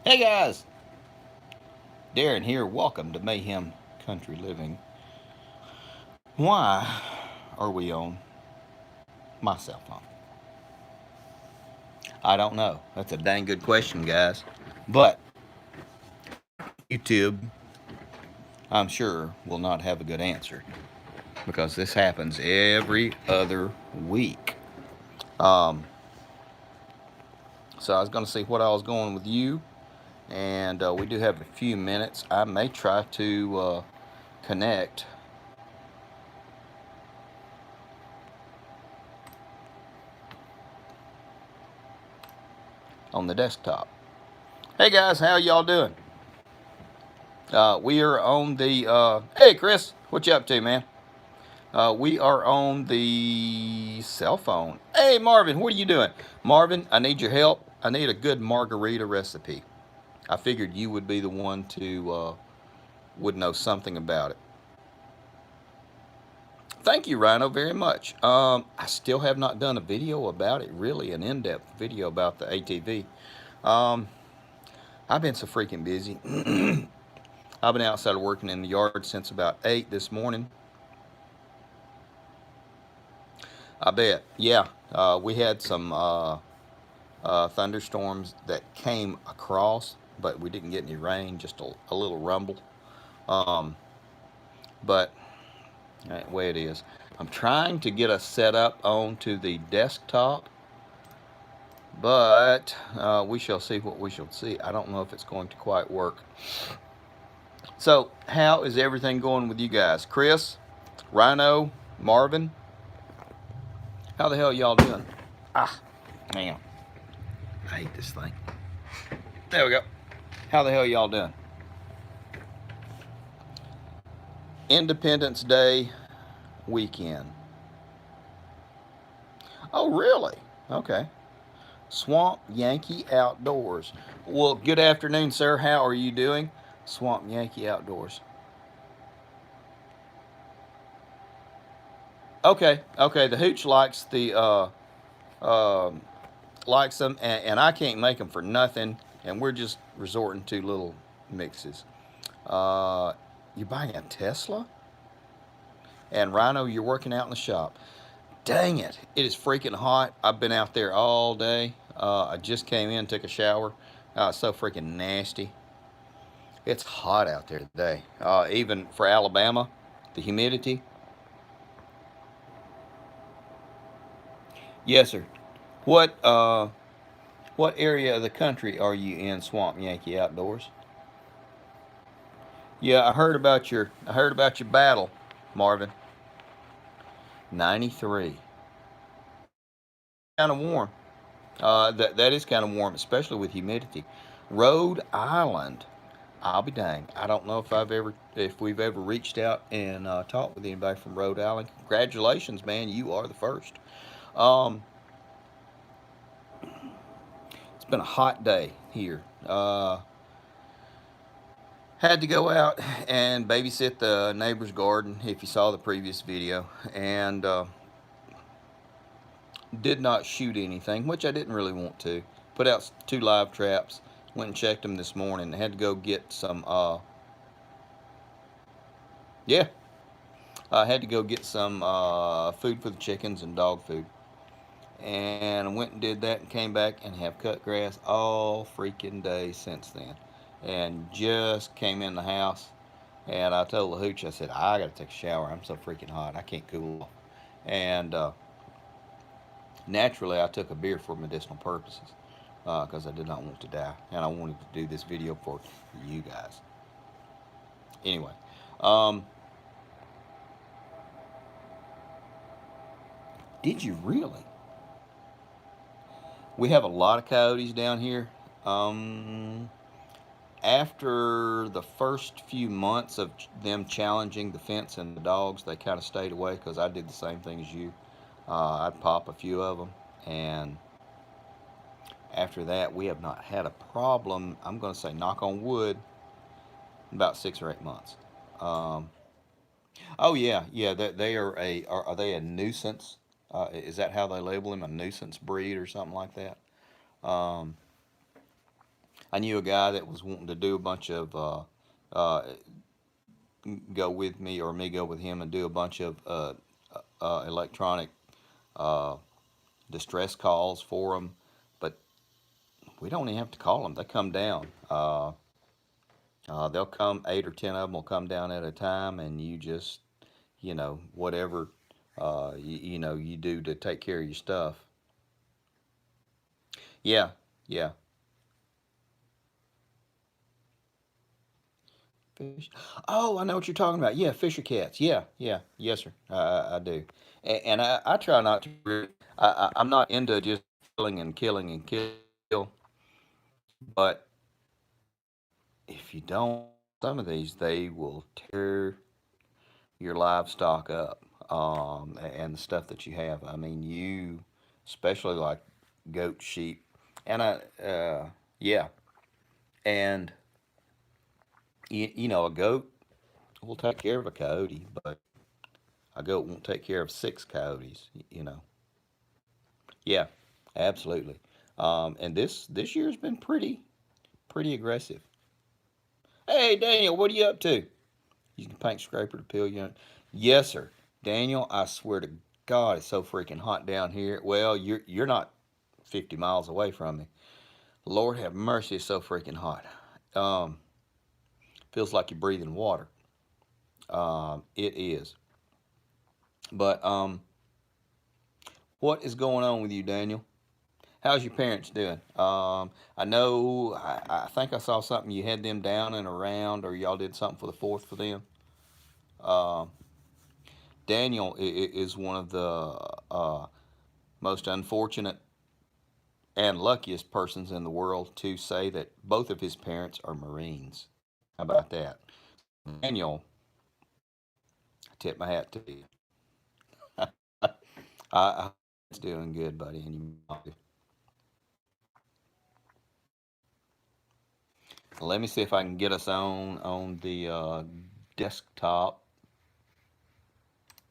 Hey guys, Darren here. Welcome to Mayhem Country Living. Why are we on my cell phone? I don't know. That's a dang good question, guys. But YouTube, I'm sure, will not have a good answer because this happens every other week. Um, so I was going to see what I was going with you, and we do have a few minutes. I may try to connect on the desktop. Hey guys, how y'all doing? We are on the. Hey, Chris, what you up to, man? We are on the cell phone. Hey, Marvin, what are you doing? Marvin, I need your help. I need a good margarita recipe. I figured you would be the one to would know something about it. Thank you, Rhino, very much. I still have not done a video about it, really, an in-depth video about the ATV. Um, I've been so freaking busy. I've been outside working in the yard since about 8 this morning. I bet. Yeah, we had some thunderstorms that came across, but we didn't get any rain, just a little rumble. Um, but that way it is. I'm trying to get us set up onto the desktop, but we shall see what we shall see. I don't know if it's going to quite work. So, how is everything going with you guys? Chris, Rhino, Marvin, how the hell y'all doing? Ah, man, I hate this thing. There we go. How the hell y'all doing? Independence Day weekend. Oh, really? Okay. Swamp Yankee Outdoors. Well, good afternoon, sir. How are you doing? Swamp Yankee Outdoors. Okay, okay. The hooch likes the uh, likes them, and I can't make them for nothing. And we're just resorting to little mixes. Uh, you're buying a Tesla, and Rhino, you're working out in the shop. Dang it. It is freaking hot. I've been out there all day. I just came in, took a shower. It's so freaking nasty. It's hot out there today. Even for Alabama, the humidity. Yes, sir. What what area of the country are you in, Swamp Yankee Outdoors? Yeah, I heard about your battle, Marvin. 93. Kind of warm. That is kind of warm, especially with humidity. Rhode Island. I'll be dang. I don't know if we've ever reached out and talked with anybody from Rhode Island. Congratulations, man! You are the first. Um, it's been a hot day here. Had to go out and babysit the neighbor's garden. If you saw the previous video, and did not shoot anything, which I didn't really want to. Put out two live traps. Went and checked them this morning. Had to go get some. Yeah, I had to go get some food for the chickens and dog food. And I went and did that and came back and have cut grass all freaking day since then. And just came in the house and I told the hooch, I said, I got to take a shower. I'm so freaking hot. I can't cool off. And naturally, I took a beer for medicinal purposes because I did not want to die. And I wanted to do this video for you guys. Anyway, um, did you really? We have a lot of coyotes down here. Um, After the first few months of them challenging the fence and the dogs, they kind of stayed away because I did the same thing as you. I'd pop a few of them, and after that, we have not had a problem. I'm going to say, knock on wood, in about 6 or 8 months. Um, oh yeah, yeah. They are are they a nuisance? Is that how they label them? A nuisance breed or something like that? Um, I knew a guy that was wanting to do a bunch of uh, go with me or me go with him and do a bunch of electronic uh, distress calls for them, but we don't even have to call them. They come down. They'll come, 8 or 10 of them will come down at a time, and you just, whatever, you do to take care of your stuff. Yeah, yeah. Fish. Oh, I know what you're talking about. Yeah, Fisher cats. Yeah, yeah, yes, sir. I do, and I try not to. I'm not into just killing and kill, but if you don't, some of these they will tear your livestock up, and the stuff that you have. I mean, especially like goat, sheep, and yeah, and a goat will take care of a coyote, but a goat won't take care of 6 coyotes. Yeah, absolutely. And this year's been pretty aggressive. Hey, Daniel, what are you up to? Using paint scraper to peel you. Yes, sir. Daniel, I swear to God, it's so freaking hot down here. Well, you're not 50 miles away from me. Lord have mercy, it's so freaking hot. Um, Feels like you're breathing water. It is. But what is going on with you, Daniel? How's your parents doing? I know. I think I saw something. You had them down and around, or y'all did something for the fourth for them. Um, Daniel is one of the most unfortunate and luckiest persons in the world to say that both of his parents are Marines. How about that? Daniel, I tip my hat to you. I hope it's doing good, buddy. And let me see if I can get us on the desktop.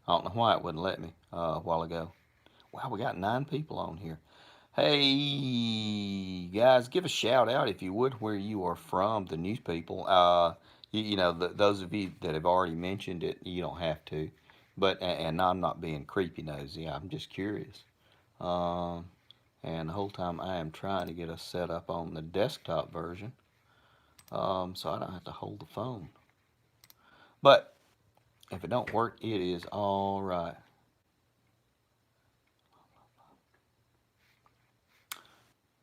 I don't know why it wouldn't let me a while ago. Wow, we got 9 people on here. Hey, guys, give a shout out if you would where you are from, the news people. Those of you that have already mentioned it, you don't have to. But, and I'm not being creepy nosy, I'm just curious. Um, and the whole time I am trying to get us set up on the desktop version, so I don't have to hold the phone. But if it don't work, it is all right.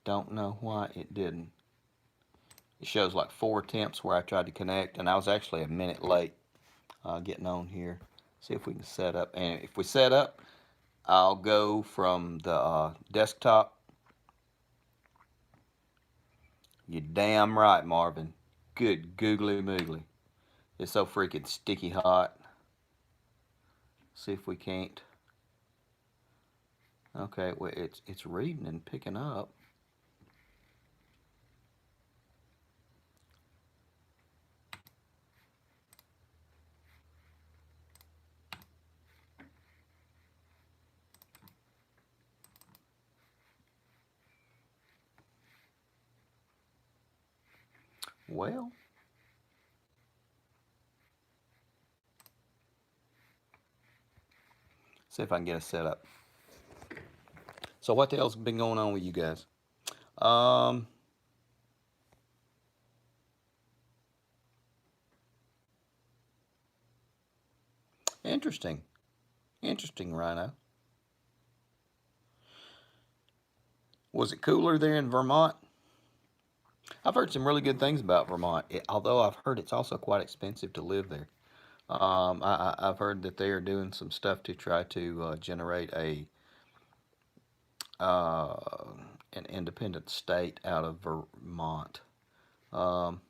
Don't know why it didn't. It shows like 4 attempts where I tried to connect, and I was actually a minute late getting on here. See if we can set up. And if we set up, I'll go from the desktop. You damn right, Marvin. Good googly moogly. It's so freaking sticky hot. See if we can't. Okay, well, it's reading and picking up. Well, see if I can get it set up. So what the hell's been going on with you guys? Um, Interesting. Interesting, Rhino. Was it cooler there in Vermont? I've heard some really good things about Vermont, although I've heard it's also quite expensive to live there. I've heard that they are doing some stuff to try to generate uh, an independent state out of Vermont. Um,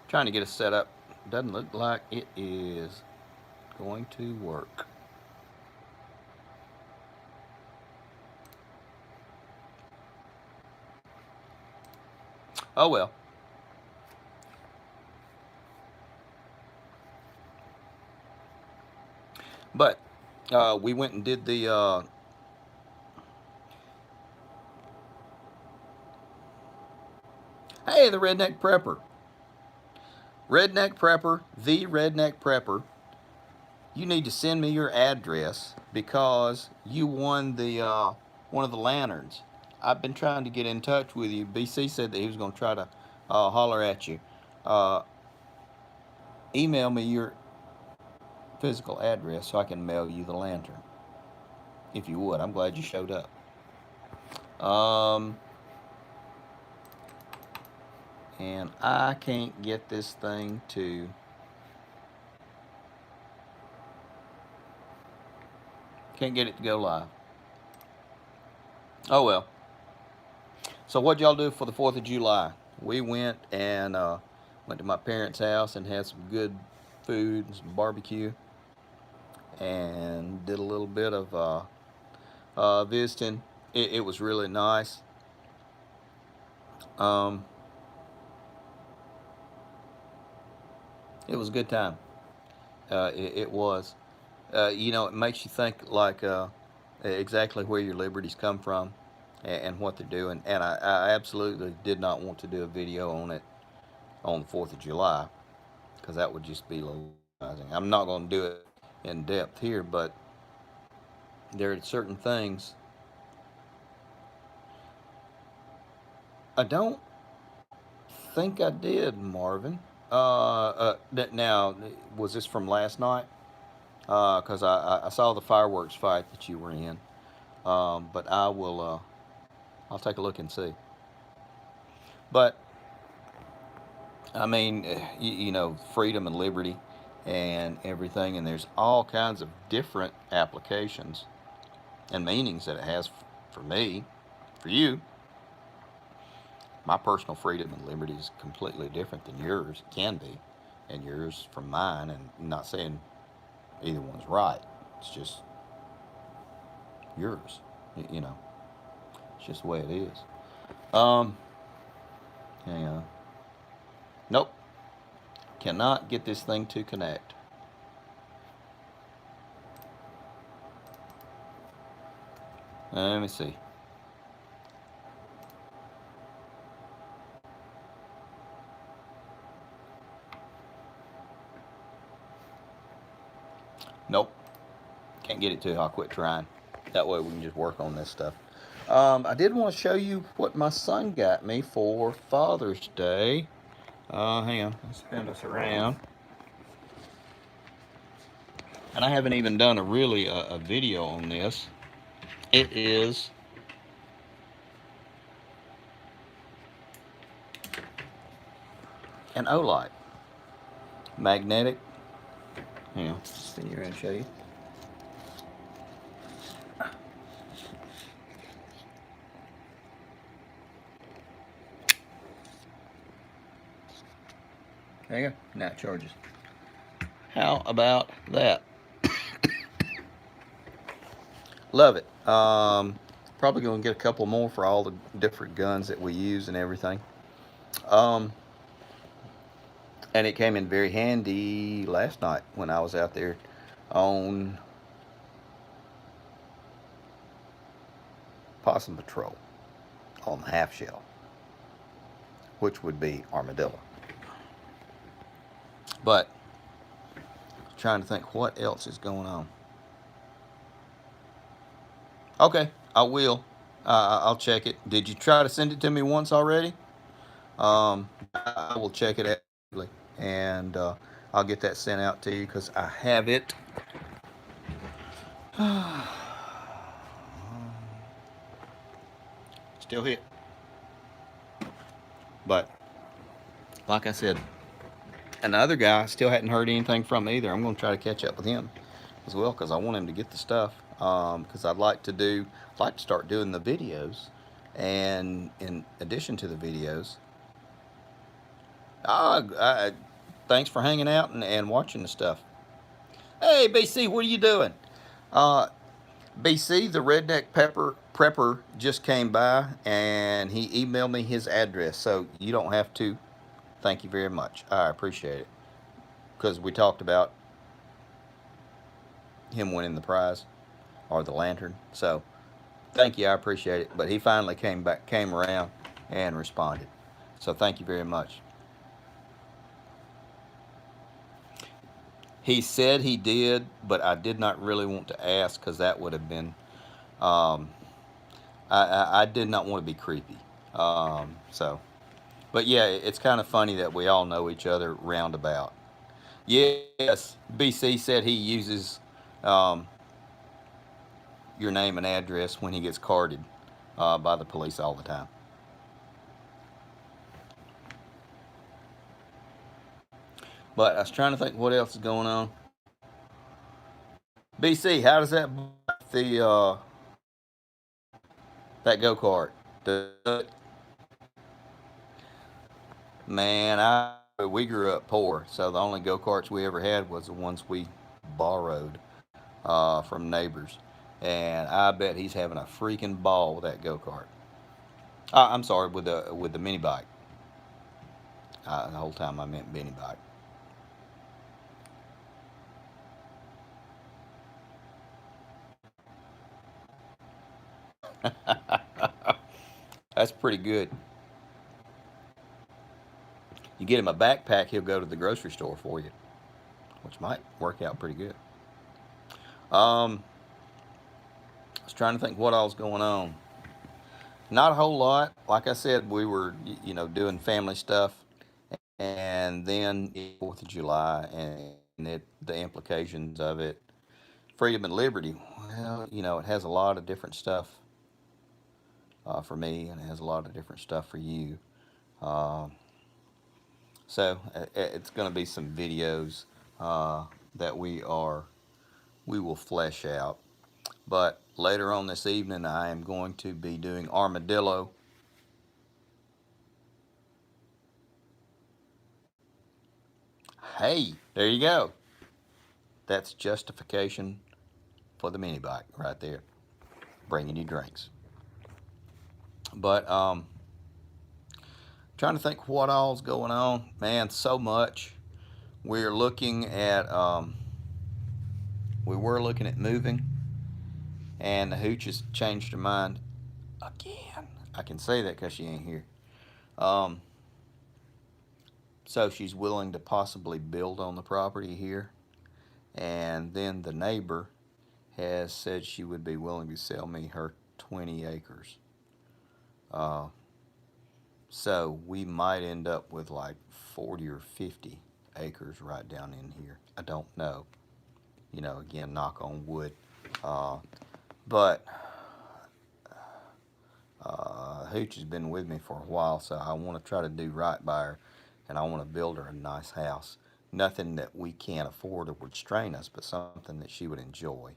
Trying to get it set up. Doesn't look like it is going to work. Oh well. But we went and did the hey, the Redneck Prepper. Redneck Prepper, the Redneck Prepper. You need to send me your address because you won the one of the lanterns. I've been trying to get in touch with you. BC said that he was going to try to holler at you. Uh, email me your physical address so I can mail you the lantern. If you would, I'm glad you showed up. And I can't get this thing to. Can't get it to go live. Oh well. So what y'all do for the 4th of July? We went and went to my parents' house and had some good food and some barbecue, and did a little bit of visiting. It was really nice. Um, it was a good time. It was. You know, it makes you think like exactly where your liberties come from and what they're doing. And I absolutely did not want to do a video on it on the 4th of July because that would just be losing. I'm not going to do it in depth here, but there are certain things. I don't think I did, Marvin. Now, was this from last night? Because I saw the fireworks fight that you were in. But I will. I'll take a look and see. But I mean, you know, freedom and liberty and everything, and there's all kinds of different applications and meanings that it has for me, for you. My personal freedom and liberty is completely different than yours. It can be, and yours from mine. And I'm not saying either one's right. It's just yours. You know, it's just the way it is. Um, hang on. Nope. Cannot get this thing to connect. Let me see. Nope. Can't get it to. I'll quit trying. That way we can just work on this stuff. I did want to show you what my son got me for Father's Day. Hang on. Let's spin this around. And I haven't even done a video on this. It is an Olight. Magnetic. Hang on. Spin you around and show you. There you go. Now it charges. How about that? Love it. Probably going to get a couple more for all the different guns that we use and everything. And it came in very handy last night when I was out there on Possum Patrol on the half shell, which would be armadillo. But trying to think what else is going on. Okay, I will. I'll check it. Did you try to send it to me once already? I will check it out and I'll get that sent out to you because I have it. Still here. But like I said, another guy still hadn't heard anything from either. I'm going to try to catch up with him as well because I want him to get the stuff. Because I'd like to start doing the videos, and in addition to the videos, thanks for hanging out and watching the stuff. Hey BC, what are you doing? BC, the Redneck Prepper just came by and he emailed me his address, so you don't have to. Thank you very much. I appreciate it because we talked about him winning the prize or the lantern. So thank you, I appreciate it. But he finally came around and responded. So thank you very much. He said he did, but I did not really want to ask because that would have been. Um, I did not want to be creepy. So, but yeah, it's kind of funny that we all know each other roundabout. Yes, BC said he uses um, your name and address when he gets carded by the police all the time. But I was trying to think what else is going on. BC, how does that the that go kart? Man, we grew up poor, so the only go karts we ever had was the ones we borrowed from neighbors, and I bet he's having a freaking ball with that go kart. I'm sorry, with the mini bike. The whole time I meant mini bike. That's pretty good. You get him a backpack, he'll go to the grocery store for you, which might work out pretty good. I was trying to think what all's going on. Not a whole lot. Like I said, we were, doing family stuff, and then 4th of July and the implications of it. Freedom and liberty. Well, it has a lot of different stuff for me, and it has a lot of different stuff for you. Uh, so it's going to be some videos that we will flesh out. But later on this evening, I am going to be doing armadillo. Hey, there you go. That's justification for the mini bike right there, bringing you drinks. But trying to think what all's going on. Man, so much. We're looking at we were looking at moving, and the hooch has changed her mind again. I can say that because she ain't here. Um, so she's willing to possibly build on the property here, and then the neighbor has said she would be willing to sell me her 20 acres. Uh, so we might end up with like 40 or 50 acres right down in here. I don't know. Again, knock on wood. Uh, but Hooch has been with me for a while, so I want to try to do right by her, and I want to build her a nice house. Nothing that we can't afford or would strain us, but something that she would enjoy.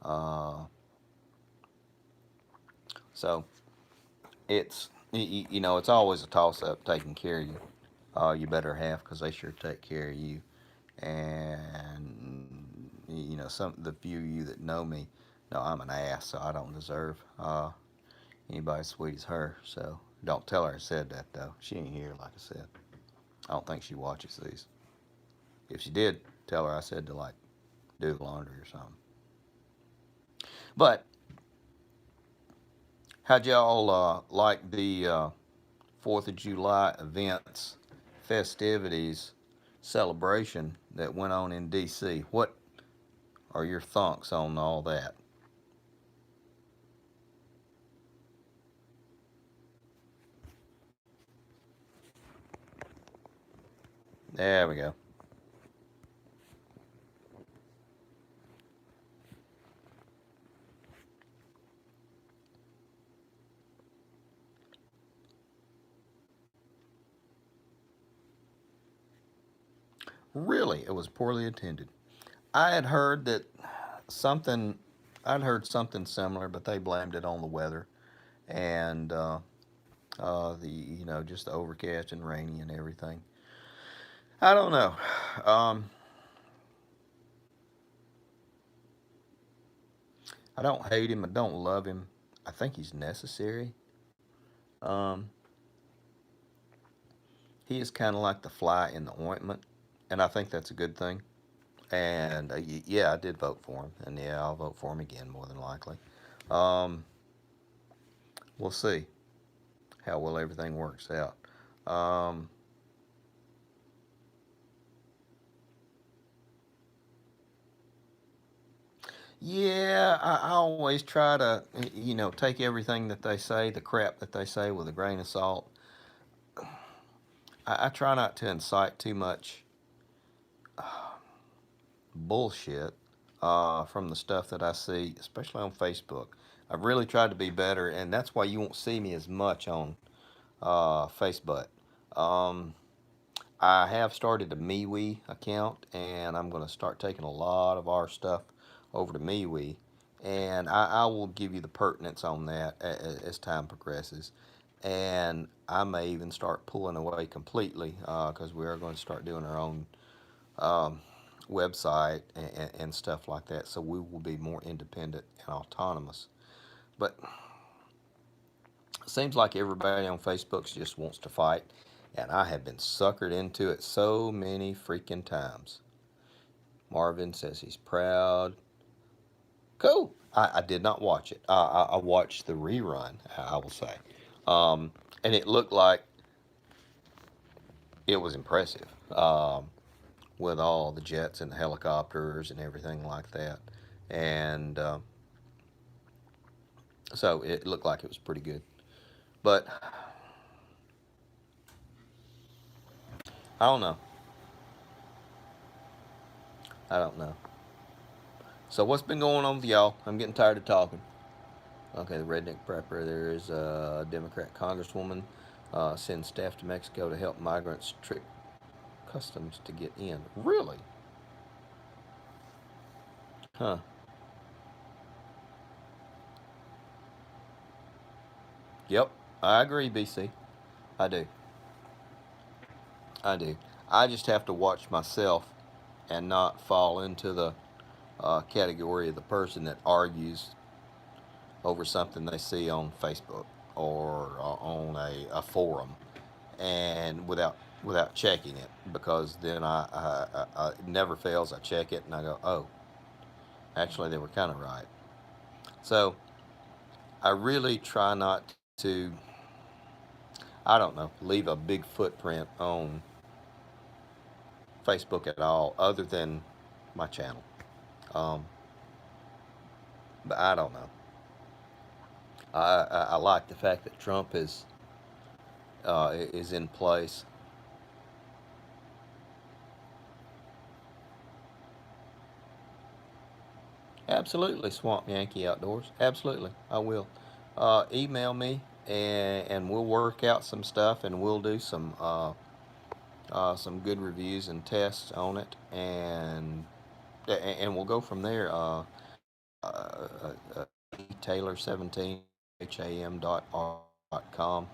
Uh, so it's always a toss up taking care of you better half, because they sure take care of you. And some the few of you that know me know I'm an ass, so I don't deserve anybody as sweet as her. So don't tell her I said that, though. She ain't here, like I said. I don't think she watches these. If she did, tell her I said to like do the laundry or something. But how'd y'all like the 4th of July events, festivities, celebration that went on in D.C.? What are your thoughts on all that? There we go. Really, it was poorly attended. I had heard that something, I'd heard something similar, but they blamed it on the weather and the just the overcast and rainy and everything. I don't know. Um, I don't hate him. I don't love him. I think he's necessary. Um, he is kind of like the fly in the ointment, and I think that's a good thing. And yeah, I did vote for him, and yeah, I'll vote for him again more than likely. Um, we'll see how well everything works out. Um, yeah, I always try to, take everything that they say, the crap that they say, with a grain of salt. I try not to incite too much bullshit from the stuff that I see, especially on Facebook. I've really tried to be better, and that's why you won't see me as much on Facebook. Um, I have started a MeWe account, and I'm going to start taking a lot of our stuff over to MeWe, and I will give you the pertinence on that as time progresses. And I may even start pulling away completely because we are going to start doing our own um, website and stuff like that. So we will be more independent and autonomous. But it seems like everybody on Facebook just wants to fight, and I have been suckered into it so many freaking times. Marvin says he's proud. Cool. I did not watch it. I watched the rerun, I will say. And it looked like it was impressive with all the jets and the helicopters and everything like that. And so it looked like it was pretty good. But I don't know. I don't know. So what's been going on with y'all? I'm getting tired of talking. Okay, the redneck prepper. There is a Democrat congresswoman sends staff to Mexico to help migrants trick customs to get in. Really? Huh. Yep. I agree, BC. I do. I do. I just have to watch myself and not fall into the category of the person that argues over something they see on Facebook or on a forum, and without checking it, because then it never fails. I check it and I go, oh, actually they were kind of right. So I really try not to, I don't know, leave a big footprint on Facebook at all, other than my channel. Um, but I don't know. I like the fact that Trump is in place. Absolutely, Swamp Yankee Outdoors. Absolutely, I will. Email me, and we'll work out some stuff, and we'll do some good reviews and tests on it, and we'll go from there. Taylor17 ham.com.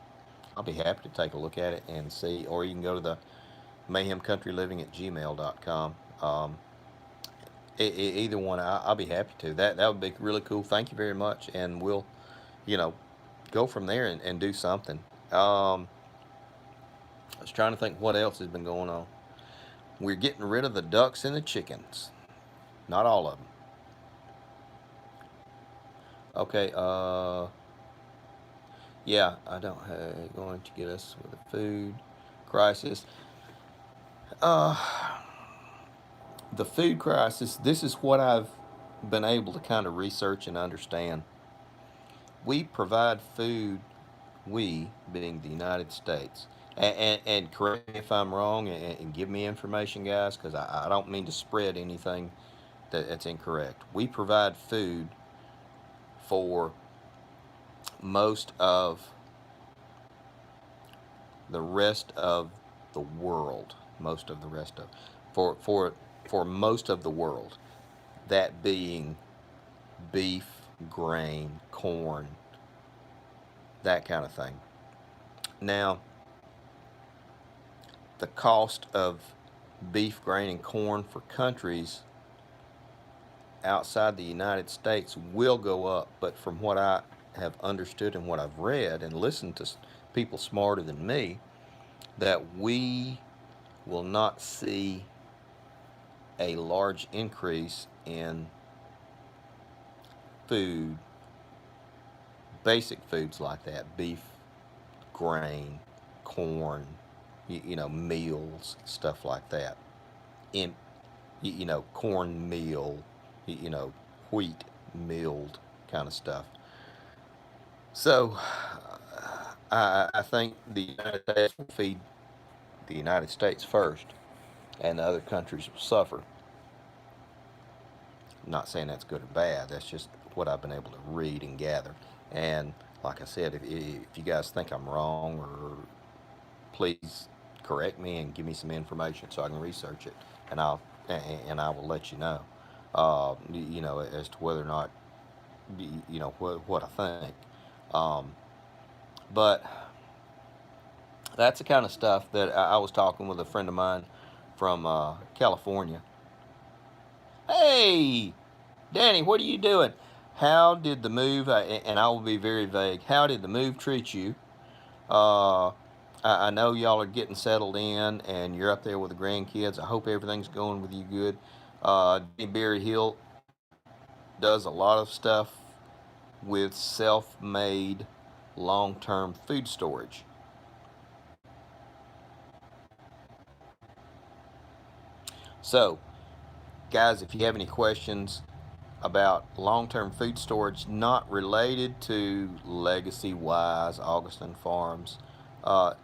I'll be happy to take a look at it and see, or you can go to the mayhemcountryliving@gmail.com. Either one, I'll be happy to. That would be really cool. Thank you very much, and we'll, you know, go from there and do something. I was trying to think what else has been going on. We're getting rid of the ducks and the chickens. Not all of them. Okay. Yeah, I don't have going to get us with a food crisis. Uh, the food crisis. This is what I've been able to kind of research and understand. We provide food, we being the United States, and correct me if I'm wrong, and give me information, guys, because I don't mean to spread anything that's incorrect. We provide food for most of the rest of the world. Most of the rest of for for for most of the world, that being beef, grain, corn, that kind of thing. Now, the cost of beef, grain, and corn for countries outside the United States will go up, but from what I have understood and what I've read and listened to people smarter than me, that we will not see a large increase in food, basic foods like that, beef, grain, corn, meals, stuff like that. In cornmeal, you know, wheat milled kind of stuff. So I think the United States will feed the United States first, and the other countries will suffer. I'm not saying that's good or bad. That's just what I've been able to read and gather. And like I said, if you guys think I'm wrong, or please correct me and give me some information so I can research it, and I will let you know. As to whether or not what I think. Um, but that's the kind of stuff that I was talking with a friend of mine from California. Hey, Danny, what are you doing? How did the move, and I will be very vague, how did the move treat you? Uh, I know y'all are getting settled in and you're up there with the grandkids. I hope everything's going with you good. Berry Hill does a lot of stuff with self made long term food storage. So, guys, if you have any questions about long term food storage not related to Legacy Wise, Augustin Farms, uh,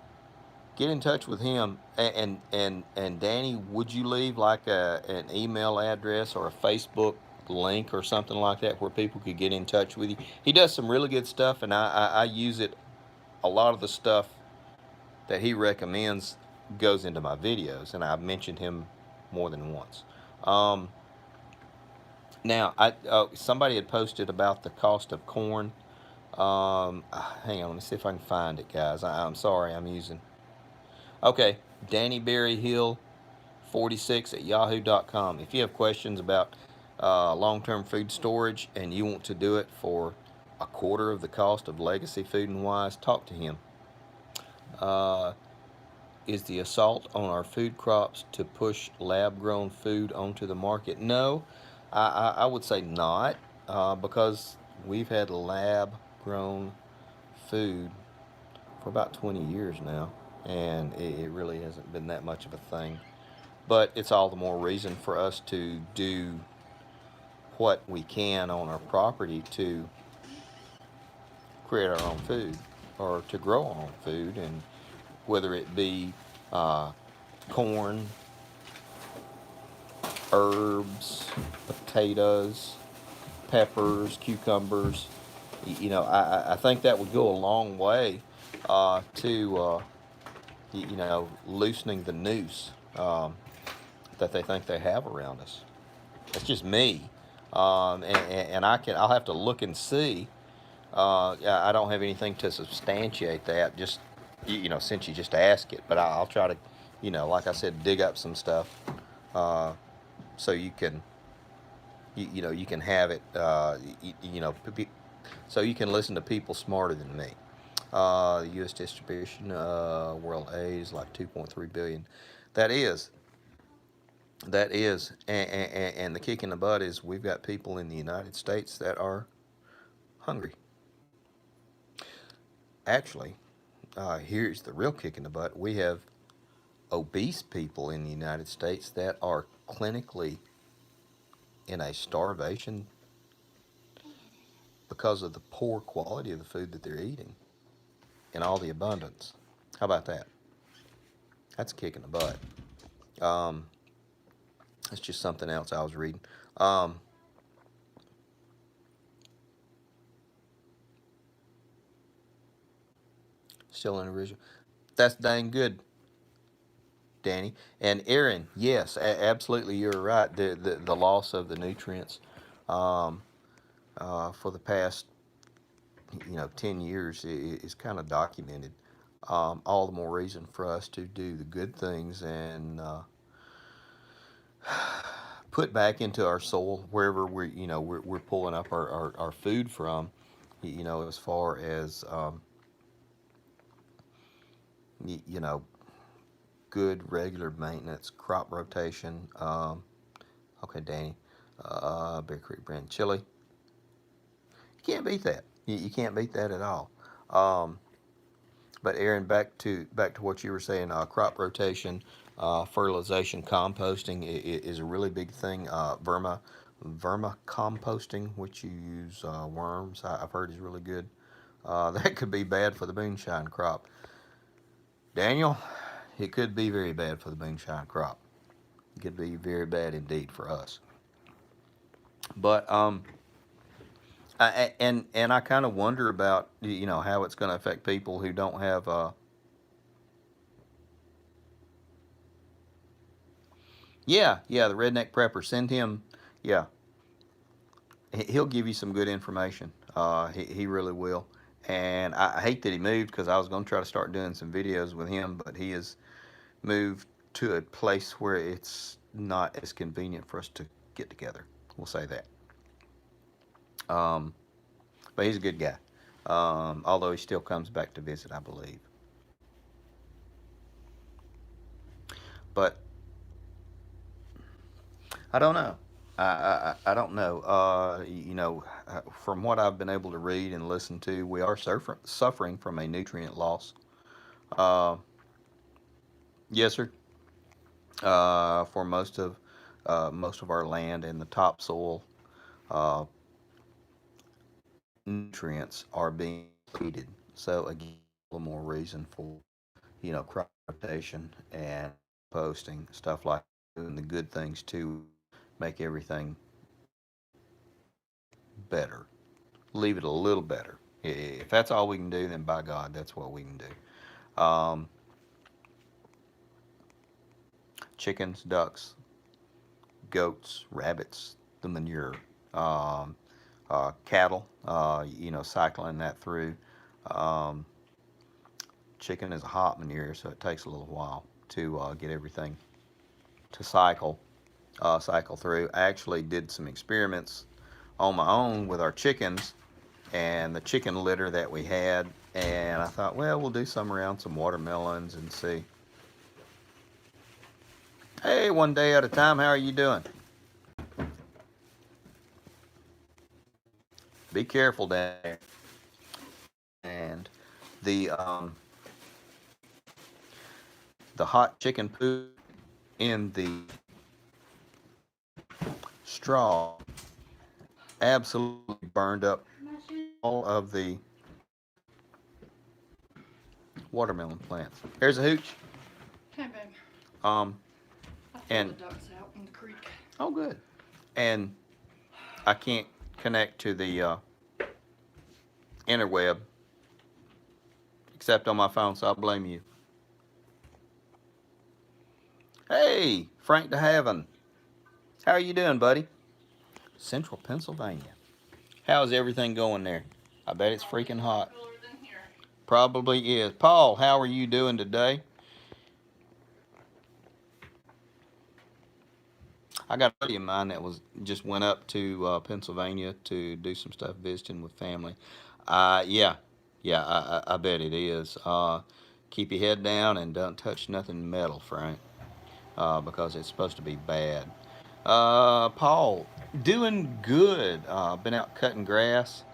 get in touch with him. And Danny, would you leave like an email address or a Facebook link or something like that where people could get in touch with you? He does some really good stuff, and I use it. A lot of the stuff that he recommends goes into my videos, and I've mentioned him more than once. Um, Now, somebody had posted about the cost of corn. Hang on, let me see if I can find it, guys. I'm sorry, I'm using. Okay, Danny Berry Hill 46 at yahoo.com. If you have questions about long term food storage and you want to do it for a quarter of the cost of Legacy Food and Wise, talk to him. Uh, is the assault on our food crops to push lab grown food onto the market? No, I would say not, because we've had lab grown food for about 20 years now, and it really hasn't been that much of a thing. But it's all the more reason for us to do what we can on our property to create our own food or to grow our own food, and whether it be uh, corn, herbs, potatoes, peppers, cucumbers. I think that would go a long way to loosening the noose that they think they have around us. That's just me, and I'll have to look and see. I don't have anything to substantiate that. Just since you just ask it, but I'll try to, like I said, dig up some stuff uh, so you can have it. So you can listen to people smarter than me. U.S. distribution, world aid is like 2.3 billion. That is, and the kick in the butt is we've got people in the United States that are hungry. Actually, here's the real kick in the butt. We have obese people in the United States that are clinically in a starvation because of the poor quality of the food that they're eating and all the abundance. How about that? That's a kick in the butt. Um, that's just something else I was reading. Um, Still in original. That's dang good, Danny. And Aaron, yes, absolutely, you're right. The loss of the nutrients um, for the past 10 years is kind of documented. All the more reason for us to do the good things and put back into our soil wherever we're pulling up our food from. you know, as far as you know, good regular maintenance, crop rotation. Okay, Danny, Bear Creek brand chili. You can't beat that. You can't beat that at all. Um, but Aaron, back to what you were saying. Crop rotation, fertilization, composting is a really big thing. Verma composting, which you use worms. I've heard is really good. That could be bad for the moonshine crop. Daniel, it could be very bad for the moonshine crop. It could be very bad indeed for us. But and I kind of wonder about you know how it's going to affect people who don't have yeah, the redneck prepper. Send him, yeah, he'll give you some good information. He really will. And I hate that he moved because I was going to try to start doing some videos with him, but he has moved to a place where it's not as convenient for us to get together. We'll say that. Um, but he's a good guy. Although he still comes back to visit, I believe. But I don't know. I don't know. You know, from what I've been able to read and listen to, we are suffering from a nutrient loss. Uh, yes, sir. For most of our land and the topsoil, uh, nutrients are being depleted. So again, a little more reason for you know crop rotation and posting stuff like doing the good things to make everything better. Leave it a little better. If that's all we can do, then by God, that's what we can do. Chickens, ducks, goats, rabbits, the manure, um, cattle, you know, cycling that through. Um, Chicken is a hot manure, so it takes a little while to get everything to cycle through. I actually did some experiments on my own with our chickens and the chicken litter that we had, and I thought, well, we'll do some around some watermelons and see. Hey, one day at a time. How are you doing? Be careful down there. And the the hot chicken poop in the straw absolutely burned up all of the watermelon plants. There's a hooch. Hey, babe. Um, I threw and the ducks out in the creek. oh, good. And I can't connect to the interweb except on my phone, so I blame you. Hey, Frank DeHaven. How are you doing, buddy? Central Pennsylvania. How's everything going there? I bet it's freaking hot. Cooler than here. Probably is. Paul, how are you doing today? I got a buddy of mine that was just went up to Pennsylvania to do some stuff visiting with family. Yeah, yeah, I bet it is. Keep your head down and don't touch nothing metal, Frank, because it's supposed to be bad. Paul, doing good. Been out cutting grass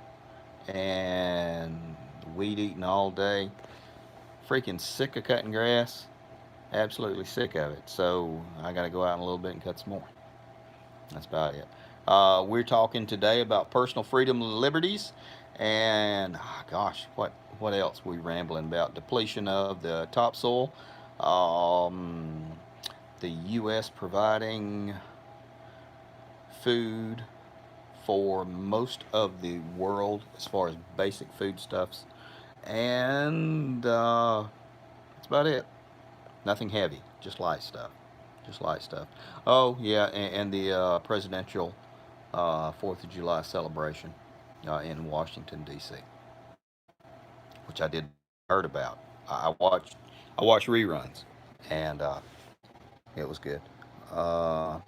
and weed eating all day. Freaking sick of cutting grass. Absolutely sick of it. So I got to go out in a little bit and cut some more. That's about it. We're talking today about personal freedom and liberties, and gosh, what else we rambling about? Depletion of the topsoil, um, the U.S. providing food for most of the world as far as basic foodstuffs, and that's about it. Nothing heavy, just light stuff. Just light stuff. Oh yeah, and the presidential 4th of July celebration in Washington D.C., which I did heard about. I watched reruns, and it was good. Uh,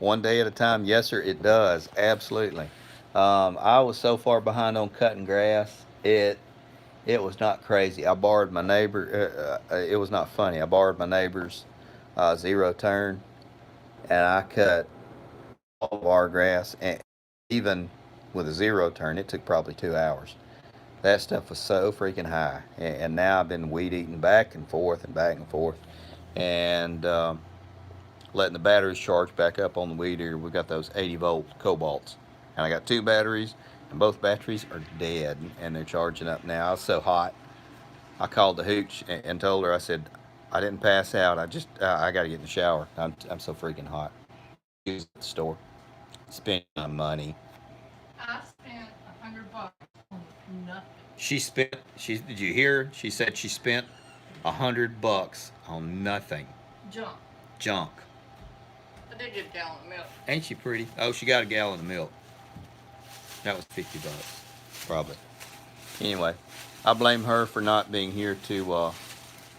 One day at a time. Yes, sir, it does. Absolutely. I was so far behind on cutting grass. It was not crazy. I borrowed my neighbor. It was not funny. I borrowed my neighbor's zero turn, and I cut all of our grass. And even with a zero turn, it took probably 2 hours. That stuff was so freaking high. And now I've been weed eating back and forth and back and forth, and letting the batteries charge back up on the weed eater. We got those 80-volt Cobalts, and I got two batteries, and both batteries are dead, and they're charging up now. It's so hot. I called the hooch and told her, I said, I didn't pass out. I got to get in the shower. I'm so freaking hot. Use the store, spending my money. I spent $100 on nothing. She spent. Did you hear? She said she spent $100 on nothing. Junk. Junk. I did get a gallon of milk. Ain't she pretty? Oh, she got a gallon of milk. That was $50, probably. Anyway, I blame her for not being here to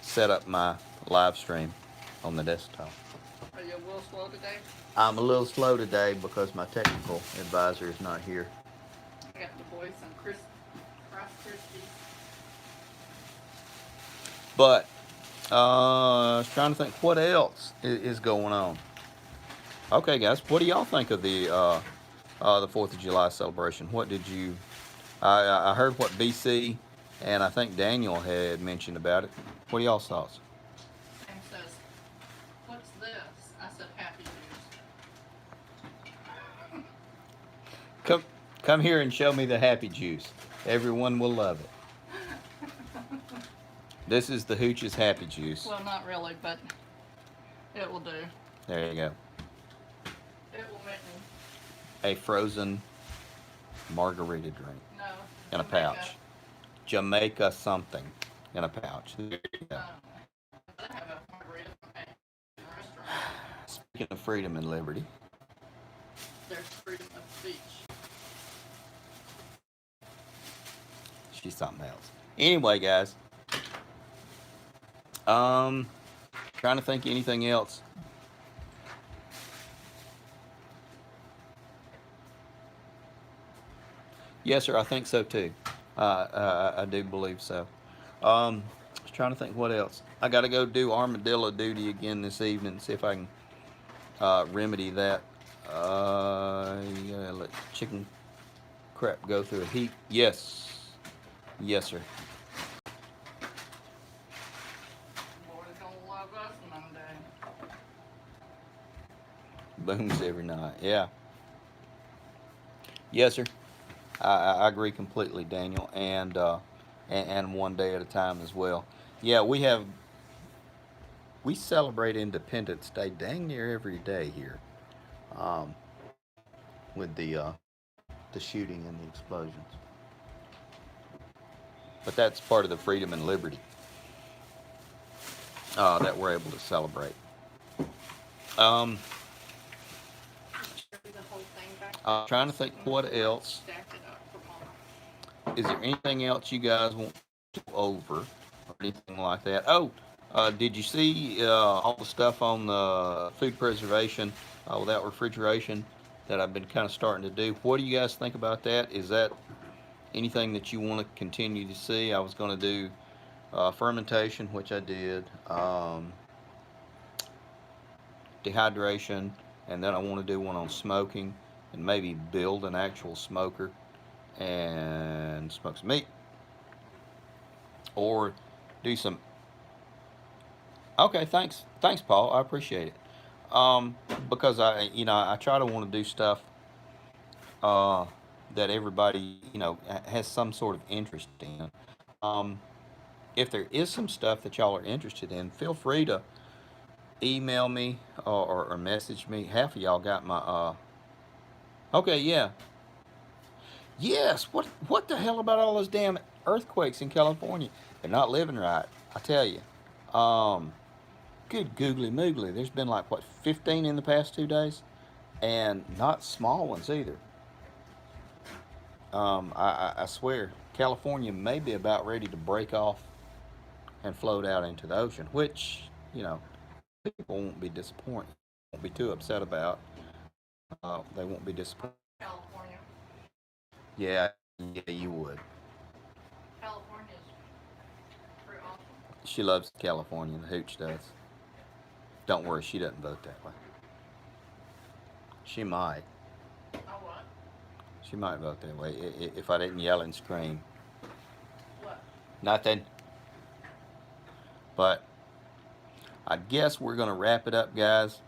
set up my live stream on the desktop. Are you a little slow today? I'm a little slow today because my technical advisor is not here. I got the boys some Rice Krispies. But I was trying to think what else is going on. Okay, guys, what do y'all think of the 4th of July celebration? What did you? I heard what BC and I think Daniel had mentioned about it. What are y'all's thoughts? And says, "What's this?" I said, "Happy Juice." Come here and show me the happy juice. Everyone will love it. This is the Hooch's happy juice. Well, not really, but it will do. There you go. It will make me. A frozen margarita drink No. in a pouch. Jamaica something in a pouch. There you go. I have a margarita in a restaurant. Speaking of freedom and liberty. There's freedom of speech. She's something else. Anyway, guys. Trying to think of anything else. Yes, sir. I think so too. I do believe so. I was trying to think what else. I got to go do armadillo duty again this evening. See if I can remedy that. You gotta let chicken crap go through a heat. Yes. Yes, sir. Boys gonna love us Monday. Booms every night. Yeah. Yes, sir. I agree completely, Daniel, and one day at a time as well. Yeah, we celebrate Independence Day dang near every day here, with the shooting and the explosions. But that's part of the freedom and liberty that we're able to celebrate. The whole thing back. I'm trying to think what else. Stacked it up for Mama. Is there anything else you guys want to go over or anything like that? Oh, did you see all the stuff on the food preservation without refrigeration that I've been kind of starting to do? What do you guys think about that? Is that anything that you want to continue to see? I was going to do fermentation, which I did, dehydration, and then I want to do one on smoking and maybe build an actual smoker and smoke some meat, or do some. Okay, thanks, Paul. I appreciate it. Because I try to want to do stuff that everybody has some sort of interest in. If there is some stuff that y'all are interested in, feel free to email me or message me. Half of y'all got my. Okay, yeah. Yes. What the hell about all those damn earthquakes in California? They're not living right. I tell you. Good googly moogly. There's been like 15 in the past 2 days, and not small ones either. I swear, California may be about ready to break off and float out into the ocean, which people won't be disappointed, won't be too upset about. they won't be disappointed. California. Yeah, yeah, you would. California's pretty awesome. She loves California. The hooch does. Don't worry, she doesn't vote that way. She might. Oh, what? She might vote that way if I didn't yell and scream. What? Nothing. But I guess we're gonna wrap it up, guys.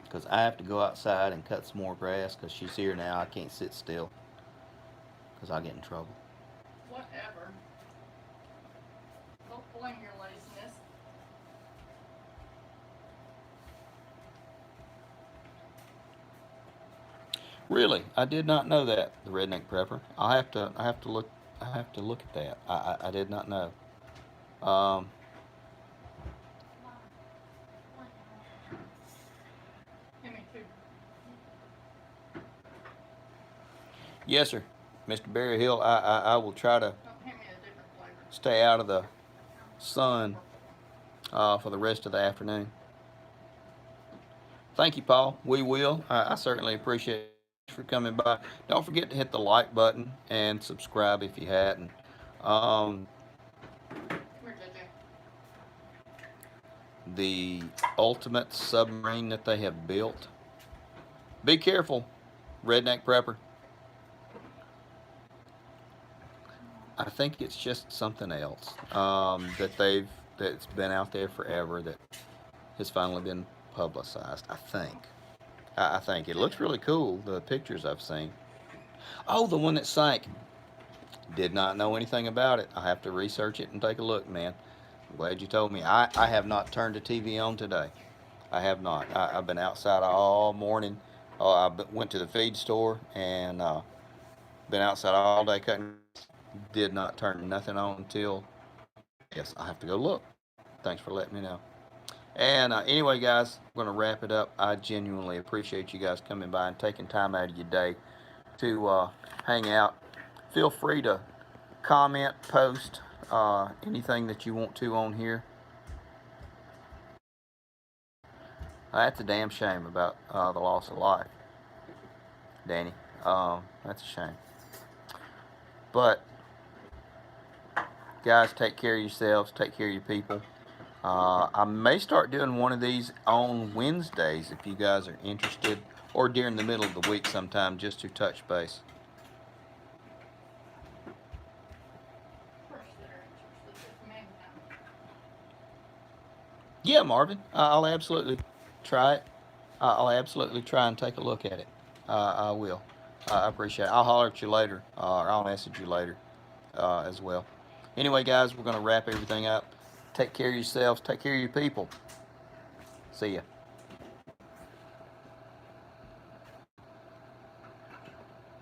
Because I have to go outside and cut some more grass. Because she's here now. I can't sit still. Because I'll get in trouble. Whatever. Don't blame your laziness. Really, I did not know that. The redneck prepper. I have to look. I have to look at that. I did not know. Um, Give me two. yes, sir, Mr. Barry Hill. I will try to Oh, hand me a different flavor. stay out of the sun for the rest of the afternoon. Thank you, Paul. We will. I certainly appreciate you for coming by. Don't forget to hit the like button and subscribe if you hadn't. Um, Come here, JJ. the ultimate submarine that they have built. Be careful, redneck prepper. I think it's just something else that's been out there forever that has finally been publicized. I think. I think it looks really cool. The pictures I've seen. Oh, the one that sank. Did not know anything about it. I have to research it and take a look, man. I'm glad you told me. I have not turned the TV on today. I have not. I've been outside all morning. Went to the feed store and been outside all day cutting. Did not turn nothing on until, yes, I have to go look. Thanks for letting me know. And anyway, guys, I'm going to wrap it up. I genuinely appreciate you guys coming by and taking time out of your day to hang out. Feel free to comment, post anything that you want to on here. That's a damn shame about the loss of life, Danny. That's a shame. But, guys, take care of yourselves. Take care of your people. I may start doing one of these on Wednesdays if you guys are interested, or during the middle of the week sometime, just to touch base. Of course they're interested. It's mankind. Yeah, Marvin, I'll absolutely try it. I'll absolutely try and take a look at it. I will. I appreciate it. I'll holler at you later, or I'll message you later as well. Anyway, guys, we're going to wrap everything up. Take care of yourselves. Take care of your people. See ya.